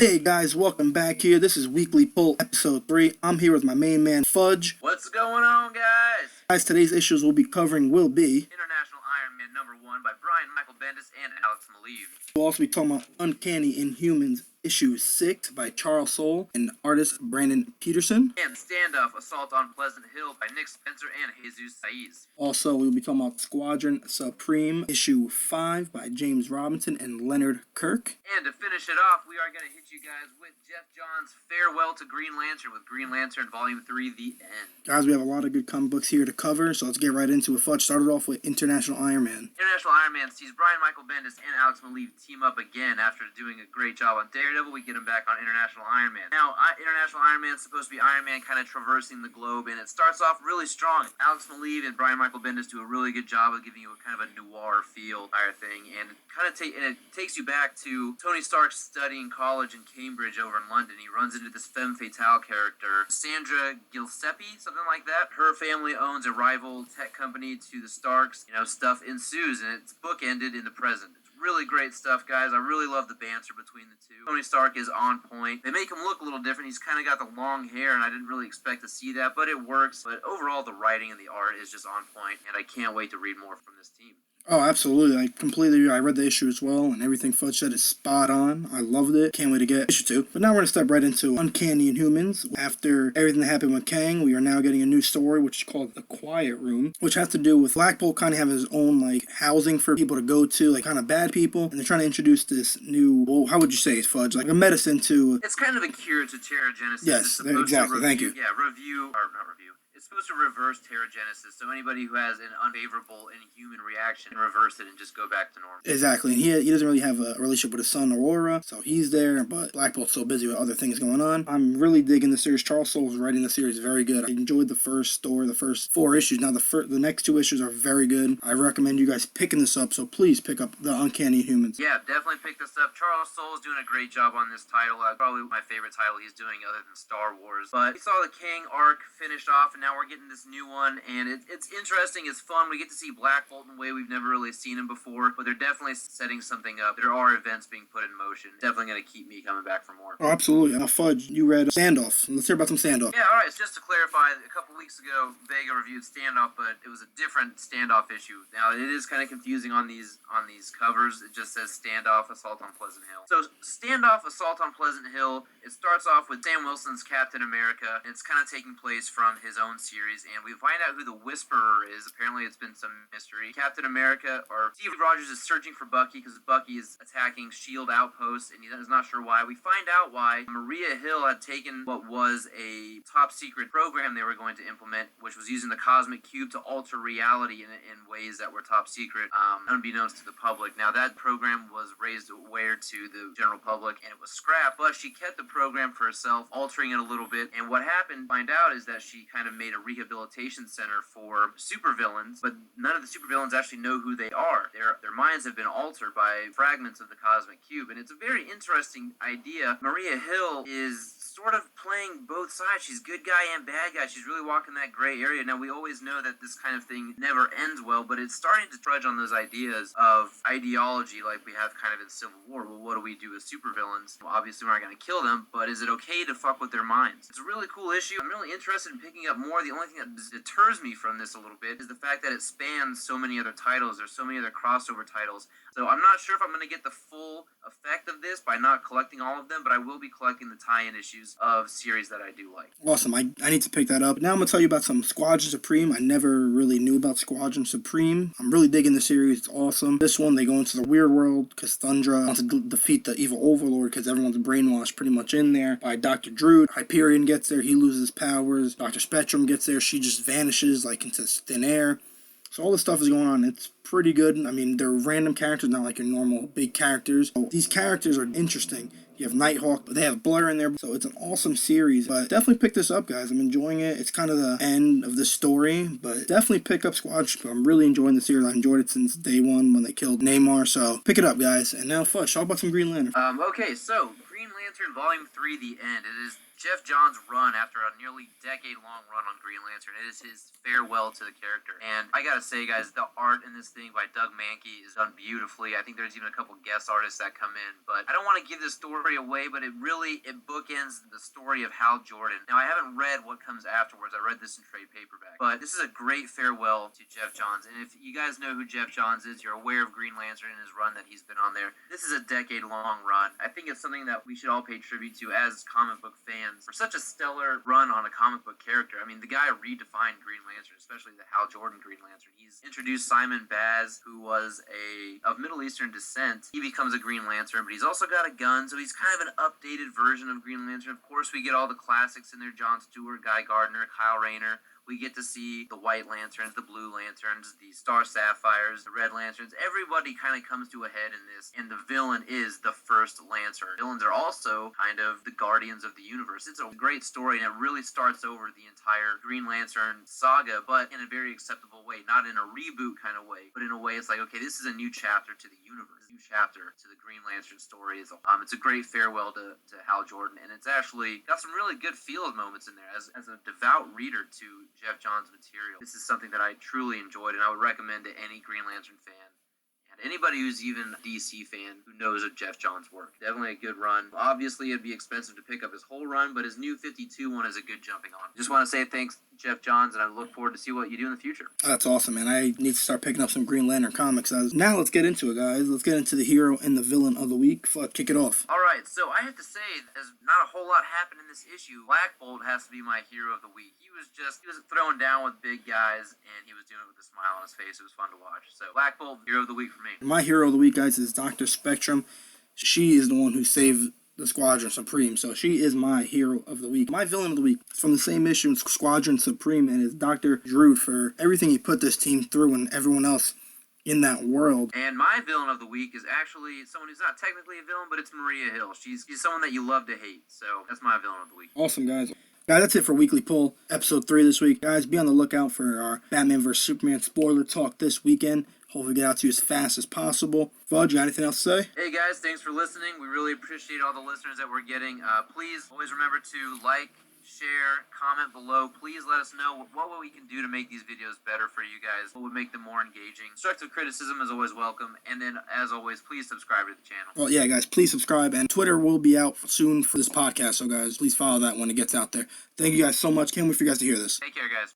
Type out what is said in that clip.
Hey guys, welcome back here. This is Weekly Pull Episode 3. I'm here with my main man, Fudge. What's going on, guys? Guys, today's issues we'll be covering will be International Iron Man #1 by Brian Michael Bendis and Alex Maleev. we'll also be talking about Uncanny Humans Issue 6 by Charles Soule and artist Brandon Peterson. And Standoff, Assault on Pleasant Hill by Nick Spencer and Jesus Saiz. Also, we'll be talking about Squadron Supreme Issue 5 by James Robinson and Leonard Kirk. And to finish it off, we are going to hit you guys with Jeff Johns' Farewell to Green Lantern with Green Lantern Volume 3, The End. Guys, we have a lot of good comic books here to cover, so let's get right into it. Fudge started off with International Iron Man. International Iron Man sees Brian Michael Bendis and Alex Maleev team up again after doing a great job on Daredevil. We get him back on International Iron Man. Now, International Iron Man is supposed to be Iron Man kind of traversing the globe, and it starts off really strong. Alex Maleev and Brian Michael Bendis do a really good job of giving you a kind of a noir feel entire thing, and it kind of it takes you back to Tony Stark studying college in Cambridge over in London. He runs into this femme fatale character, Sandra Giuseppe, something like that. Her family owns a rival tech company to the Starks. Stuff ensues, and it's bookended in the present. Really great stuff, guys. I really love the banter between the two. Tony Stark is on point. They make him look a little different. He's kind of got the long hair, and I didn't really expect to see that, but it works. But overall, the writing and the art is just on point, and I can't wait to read more from this team. Oh, absolutely. I completely agree. I read the issue as well, and everything Fudge said is spot on. I loved it. Can't wait to get issue 2. But now we're going to step right into Uncanny Humans. After everything that happened with Kang, we are now getting a new story, which is called The Quiet Room, which has to do with Black Bolt kind of having his own, housing for people to go to, kind of bad people, and they're trying to introduce this new, well, how would you say it, Fudge? Like a medicine to... It's kind of a cure to Terrigenesis. Yes, exactly. Thank you. Yeah, not review. It's supposed to reverse Terrigenesis, so anybody who has an unfavorable inhuman reaction can reverse it and just go back to normal. Exactly, and he doesn't really have a relationship with his son Aurora, so he's there, but Black Bolt's so busy with other things going on. I'm really digging the series. Charles Soule's writing the series very good. I enjoyed the first story, the first 4 issues. Now the next 2 issues are very good. I recommend you guys picking this up, so please pick up the Uncanny Humans. Yeah, definitely pick this up. Charles Soule's doing a great job on this title. Probably my favorite title he's doing other than Star Wars. But we saw the Kang arc finished off, and now we're getting this new one, and it's interesting, it's fun. We get to see Black Bolt in a way we've never really seen him before, but they're definitely setting something up. There are events being put in motion. Definitely going to keep me coming back for more. Oh, absolutely. Now, Fudge, you read Standoff. Let's hear about some Standoff. Yeah, alright, so just to clarify, a couple weeks ago, Vega reviewed Standoff, but it was a different Standoff issue. Now, it is kind of confusing on these covers. It just says Standoff, Assault on Pleasant Hill. So, Standoff, Assault on Pleasant Hill, it starts off with Sam Wilson's Captain America. It's kind of taking place from his own series, and we find out who the Whisperer is. Apparently, it's been some mystery. Captain America, or Steve Rogers, is searching for Bucky because Bucky is attacking S.H.I.E.L.D. outposts, and he's not sure why. We find out why. Maria Hill had taken what was a top-secret program they were going to implement, which was using the Cosmic Cube to alter reality in ways that were top-secret, unbeknownst to the public. Now, that program was raised aware to the general public, and it was scrapped, but she kept the program for herself, altering it a little bit, and what happened, find out, is that she kind of made a rehabilitation center for supervillains, but none of the supervillains actually know who they are. Their minds have been altered by fragments of the Cosmic Cube, and it's a very interesting idea. Maria Hill is sort of playing both sides. She's good guy and bad guy. She's really walking that gray area. Now, we always know that this kind of thing never ends well, but it's starting to trudge on those ideas of ideology like we have kind of in Civil War. Well, what do we do with supervillains? Well, obviously, we're not going to kill them, but is it okay to fuck with their minds? It's a really cool issue. I'm really interested in picking up more. The only thing that deters me from this a little bit is the fact that it spans so many other titles. There's so many other crossover titles. So I'm not sure if I'm going to get the full effect of this by not collecting all of them, but I will be collecting the tie-in issues of series that I do like. Awesome. I need to pick that up. Now I'm going to tell you about some Squadron Supreme. I never really knew about Squadron Supreme. I'm really digging the series. It's awesome. This one, they go into the weird world because Thundra wants to defeat the evil overlord because everyone's brainwashed pretty much in there by Dr. Drew. Hyperion gets there. He loses powers. Dr. Spectrum gets there. She just vanishes into thin air. So all this stuff is going on. It's pretty good. I mean, they're random characters, not like your normal big characters. So these characters are interesting. You have Nighthawk, but they have Blur in there. So it's an awesome series. But definitely pick this up, guys. I'm enjoying it. It's kind of the end of the story, but definitely pick up Squadron. I'm really enjoying the series. I enjoyed it since day one when they killed Namor. So pick it up, guys. And now, Fudge, talk about some Green Lantern. Okay, so Green Lantern Volume 3, The End. It is Jeff Johns' run after a nearly decade-long run on Green Lantern. It is his farewell to the character. And I gotta say, guys, the art in this thing by Doug Mankey is done beautifully. I think there's even a couple guest artists that come in. But I don't want to give this story away, but it bookends the story of Hal Jordan. Now, I haven't read what comes afterwards. I read this in trade paperback. But this is a great farewell to Jeff Johns. And if you guys know who Jeff Johns is, you're aware of Green Lantern and his run that he's been on there. This is a decade-long run. I think it's something that we should all pay tribute to as comic book fans for such a stellar run on a comic book character. I mean, the guy redefined Green Lantern, especially the Hal Jordan Green Lantern. He's introduced Simon Baz, who was of Middle Eastern descent. He becomes a Green Lantern, but he's also got a gun, so he's kind of an updated version of Green Lantern. Of course, we get all the classics in there: John Stewart, Guy Gardner, Kyle Rayner. We get to see the White Lanterns, the Blue Lanterns, the Star Sapphires, the Red Lanterns. Everybody kind of comes to a head in this, and the villain is the First Lantern. Villains are also kind of the guardians of the universe. It's a great story, and it really starts over the entire Green Lantern saga, but in a very acceptable way. Not in a reboot kind of way, but in a way it's like, okay, this is a new chapter to the universe, a new chapter to the Green Lantern story. It's a great farewell to Hal Jordan, and it's actually got some really good feels moments in there. As a devout reader to Jeff Johns' material, this is something that I truly enjoyed, and I would recommend to any Green Lantern fan and anybody who's even a DC fan who knows of Jeff Johns' work. Definitely a good run. Obviously, it'd be expensive to pick up his whole run, but his new 52 one is a good jumping on. Just want to say thanks, Jeff Johns, and I look forward to see what you do in the future. That's awesome, man. I need to start picking up some Green Lantern comics. Now let's get into it, guys. Let's get into the hero and the villain of the week. Kick it off. All right, so I have to say, there's not a whole lot happened in this issue. Black Bolt has to be my hero of the week. He was throwing down with big guys, and he was doing it with a smile on his face. It was fun to watch. So Black Bolt, hero of the week for me. My hero of the week, guys, is Dr. Spectrum. She is the one who saved the Squadron Supreme, so she is my hero of the week. My villain of the week is from the same issue, Squadron Supreme, and is Dr. Druid for everything he put this team through and everyone else in that world. And my villain of the week is actually someone who's not technically a villain, but it's Maria Hill. She's someone that you love to hate, so that's my villain of the week. Awesome, guys. Guys, that's it for Weekly Pull, episode 3 this week. Guys, be on the lookout for our Batman vs. Superman spoiler talk this weekend. Hopefully get out to you as fast as possible. Fudge, you got anything else to say? Hey guys, thanks for listening. We really appreciate all the listeners that we're getting. Please always remember to like, share, comment below. Please let us know what we can do to make these videos better for you guys. What would make them more engaging. Constructive criticism is always welcome. And then, as always, please subscribe to the channel. Well, yeah, guys, please subscribe. And Twitter will be out soon for this podcast. So, guys, please follow that when it gets out there. Thank you guys so much. Can't wait for you guys to hear this. Take care, guys.